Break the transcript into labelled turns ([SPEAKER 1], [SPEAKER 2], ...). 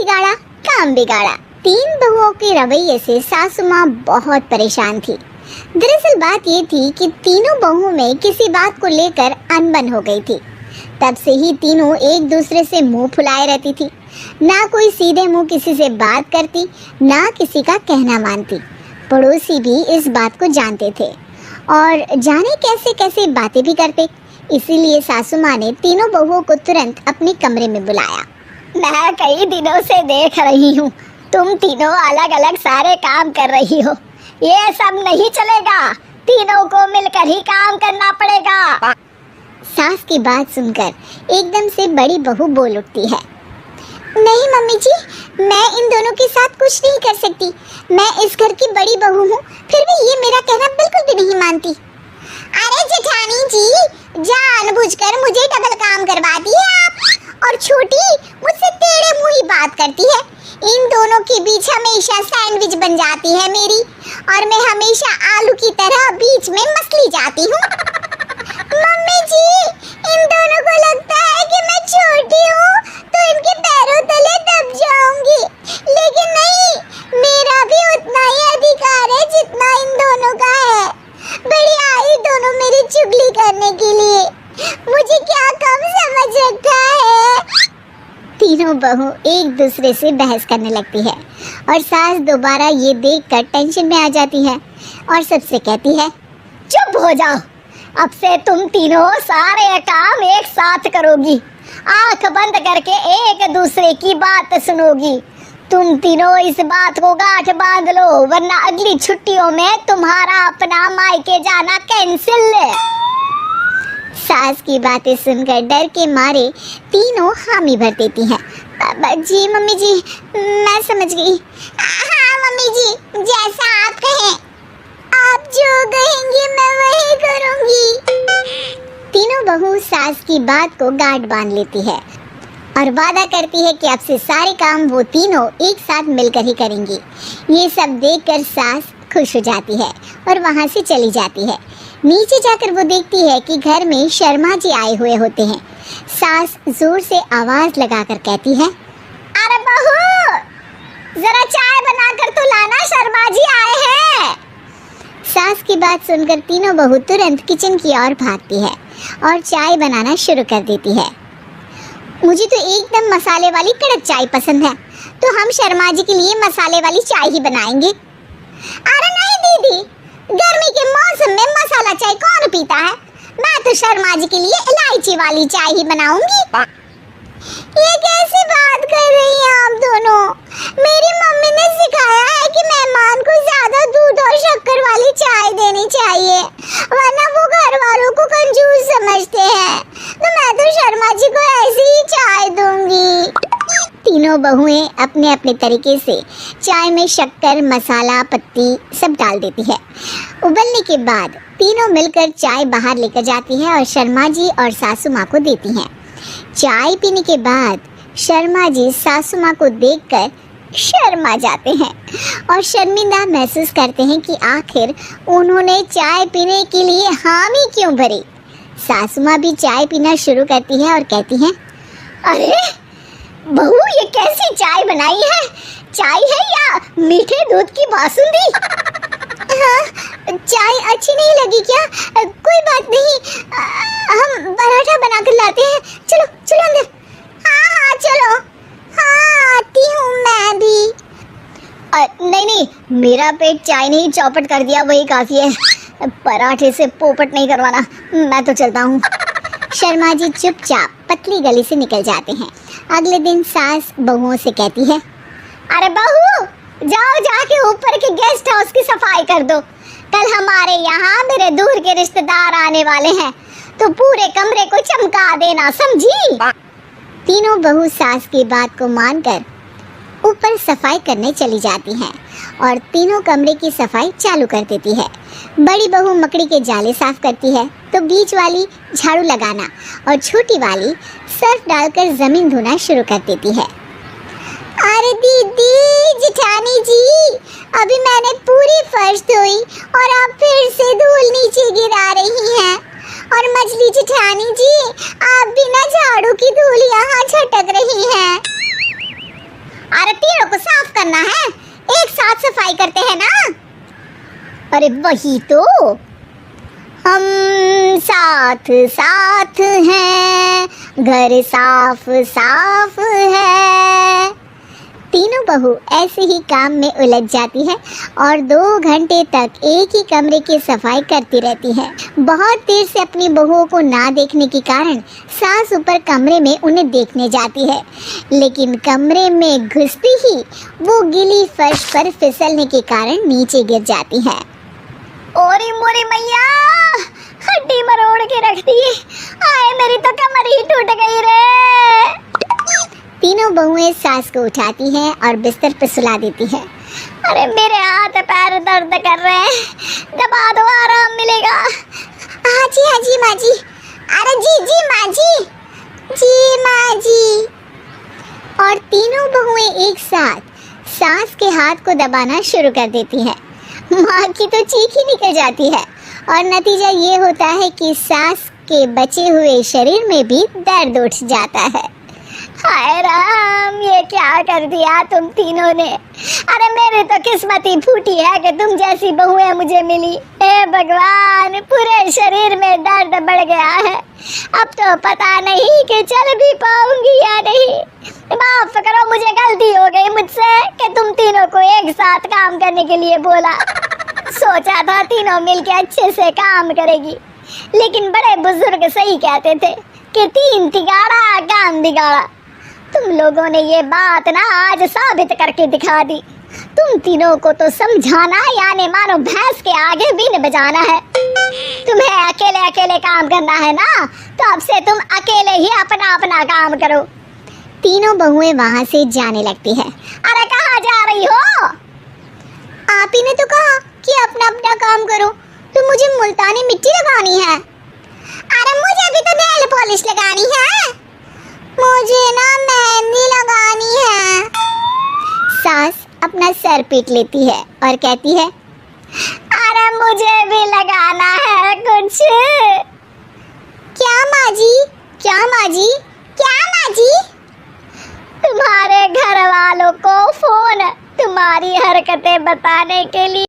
[SPEAKER 1] बिगाड़ा काम बिगाड़ा। तीन बहुओं के रवैये से सासू माँ बहुत परेशान थी। दरअसल बात ये थी कि तीनों बहुओं में किसी बात को लेकर अनबन हो गई थी। तब से ही तीनों एक दूसरे से मुंह फुलाए रहती थी। ना कोई सीधे मुंह किसी से बात करती, ना किसी का कहना मानती। पड़ोसी भी इस बात को जानते थे और जाने कैसे कैसे बातें भी करते। इसीलिए सासू माँ ने तीनों बहुओं को तुरंत अपने कमरे में बुलाया। मैं कई दिनों से देख रही हूँ, तुम तीनों अलग अलग सारे काम कर रही हो। ये सब नहीं चलेगा, तीनों को मिलकर ही काम करना पड़ेगा। सास की बात सुनकर एकदम से बड़ी बहू बोल उठती है। नहीं मम्मी जी, मैं इन दोनों के साथ कुछ नहीं कर सकती। मैं इस घर की बड़ी बहू हूँ, फिर भी ये मेरा कहना बिल्कुल भी नहीं मानती। अरे जेठानी जी, जानबूझकर मुझे डबल काम करवाती है आप, और छोटी मुझसे टेढ़े मुंह ही बात करती है। इन दोनों के बीच हमेशा सैंडविच बन जाती है मेरी, और मैं हमेशा आलू की तरह बीच में मसली जाती हूँ। मम्मी जी, इन दोनों को लगता है कि मैं छोटी हूँ तो इनके पैरों तले दब जाऊंगी, लेकिन नहीं, मेरा भी उतना ही अधिकार है जितना इन दोनों का है। बड़ी आई दोनों मेरी चुगली करने के लिए, मुझे क्या कम समझ रखा है। तीनों बहू एक दूसरे से बहस करने लगती है और सास दोबारा ये देखकर टेंशन में आ जाती है और सबसे कहती है, चुप हो जाओ, अब से तुम तीनों सारे काम एक साथ करोगी, आंख बंद करके एक दूसरे की बात सुनोगी। तुम तीनों इस बात को गांठ बांध लो, वरना अगली छुट्टियों में तुम्हारा अपना मायके जाना कैंसिल है। सास की बातें सुनकर डर के मारे तीनों हामी भर देती हैं। जी मम्मी जी, मैं समझ गई। हाँ मम्मी जी, जैसा आप कहें, आप जो कहेंगी मैं वही करूंगी। तीनों बहू सास की बात को गांठ बांध लेती है और वादा करती है कि अब से सारे काम वो तीनों एक साथ मिलकर ही करेंगी। ये सब देखकर सास खुश हो जाती है और वहाँ से चली जाती है। नीचे जाकर वो देखती है कि घर में शर्मा जी आए हुए होते हैं। सास जोर से आवाज लगाकर कहती है, अरे बहू, जरा चाय बनाकर तो लाना, शर्मा जी आए हैं। सास की बात सुनकर तीनों बहू तुरंत किचन की ओर भागती है और चाय बनाना शुरू कर देती है। मुझे तो एकदम मसाले वाली कड़क चाय पसंद है, तो हम शर्मा जी के लिए मसाले वाली चाय ही बनाएंगे। अरे नहीं दीदी, गर्मी के मौसम में मसाला चाय कौन पीता है? मैं तो शर्मा जी के लिए इलायची वाली चाय ही बनाऊंगी। ये कैसी बात कर रही हैं आप दोनों? मेरी मम्मी ने सिखाया है कि मेहमान को ज्यादा दूध और शक्कर वाली चाय देनी चाहिए, वरना वो घर वालों को कंजूस समझते हैं। तो मैं तो शर्मा जी को ऐसी ही चाय दूंगी। तीनों बहुएं अपने अपने तरीके से चाय में शक्कर, मसाला, पत्ती सब डाल देती है। उबलने के बाद तीनों मिलकर चाय बाहर लेकर जाती है और शर्मा जी और सासू माँ को देती हैं। चाय पीने के बाद शर्मा जी सासू माँ को देखकर शर्मा जाते हैं और शर्मिंदा महसूस करते हैं कि आखिर उन्होंने चाय पीने के लिए हामी क्यों भरी। सासू माँ भी चाय पीना शुरू करती है और कहती हैं, अरे बहू, ये कैसी चाय बनाई है? चाय है या मीठे दूध की बासुंदी? हाँ, चाय अच्छी नहीं लगी क्या? कोई बात नहीं, हम पराठा बनाकर लाते हैं। चलो चलो अंदर। हाँ हाँ चलो। हाँ आती हूँ मैं भी। नहीं नहीं, मेरा पेट चाय ने ही चौपट कर दिया, वही काफी है। पराठे से पोपट नहीं करवाना, मैं तो चलता हूँ। शर्मा जी चुपचाप पतली गली से निकल जाते हैं। अगले दिन सास बहुओं से कहती है, अरे बहू, जाओ जाके ऊपर के गेस्ट हाउस की सफाई कर दो। कल हमारे यहाँ मेरे दूर के रिश्तेदार आने वाले हैं, तो पूरे कमरे को चमका देना, समझी? तीनों बहू सास की बात को मानकर ऊपर सफाई करने चली जाती हैं और तीनों कमरे की सफाई चालू कर देती है। बड़ी बहू मकड़ी के जाले साफ करती है, तो बीच वाली झाड़ू लगाना और छोटी वाली सर्फ डालकर जमीन धोना शुरू कर देती है। अरे दीदी, जेठानी जी, अभी मैंने पूरी फर्श धोई और आप फिर से धूल नीचे गिरा रही हैं। और मछली जेठानी जी, आप बिना झाड़ू की धूल यहाँ छटक रही हैं। अरे तीनों को साफ करना है, एक साथ सफाई करते हैं ना। अरे वही तो, हम साथ साथ हैं, घर साफ साफ है। तीनों बहू ऐसे ही काम में उलझ जाती है और 2 घंटे तक एक ही कमरे की सफाई करती रहती है। बहुत देर से अपनी बहुओं को ना देखने के कारण सास ऊपर कमरे में उन्हें देखने जाती है, लेकिन कमरे में घुसती ही वो गीली फर्श पर फिसलने के कारण नीचे गिर जाती है। ओरी मोरी मैया, हड्डी मरोड़ के रख दी, आए मेरी तो कमर ही टूट गई रे। तीनों बहुएं सास को उठाती हैं और बिस्तर पर सुला देती हैं। अरे मेरे हाथ पैर दर्द कर रहे हैं, दबा दो, आराम मिलेगा। हाँ जी माँ जी। अरे जी माँ जी, जी माँ जी। और तीनों बहुएं एक साथ सास के हाथ को दबाना शुरू कर देती हैं। माँ की तो चीख ही निकल जाती है और नतीजा ये होता है कि सास के बचे हुए शरीर में भी दर्द उठ जाता है। हाय राम, ये क्या कर दिया तुम तीनों ने। अरे मेरी तो किस्मत ही फूटी है कि तुम जैसी बहुएं मुझे मिली। हे भगवान, पूरे शरीर में दर्द बढ़ गया है, अब तो पता नहीं कि चल भी पाऊंगी या नहीं। माफ करो, मुझे गलती हो गई मुझसे कि तुम तीनों को एक साथ काम करने के लिए बोला। सोचा था तीनों मिलके अच्छे से काम करेगी, लेकिन बड़े बुजुर्ग सही कहते थे कि 3 तिगाड़ा काम बिगाड़ा। तुम लोगों ने ये बात ना आज साबित करके दिखा दी। तुम तीनों को तो समझाना यानी मानो भैंस के आगे बीन बजाना है। तुम्हें अकेले अकेले काम करना है ना, तो अब से तुम अकेले ही अपना अपना काम करो। तीनों बहुएं वहां से जाने लगती है। अरे कहाँ जा रही हो? आप ही ने तो कहा कि अपना अपना काम करो, तो मुझे मुल्तानी मिट्टी लगानी है। अरे मुझे भी तो नेल पॉलिश लगानी है, मुझे ना मेहंदी लगानी है। सास अपना सर पीट लेती है और कहती है, अरे मुझे भी लगाना है कुछ। क्या माँ जी, क्या माँ जी, क्या माँ जी? तुम्हारे घर वालों को फोन तुम्हारी हरकतें बताने के लिए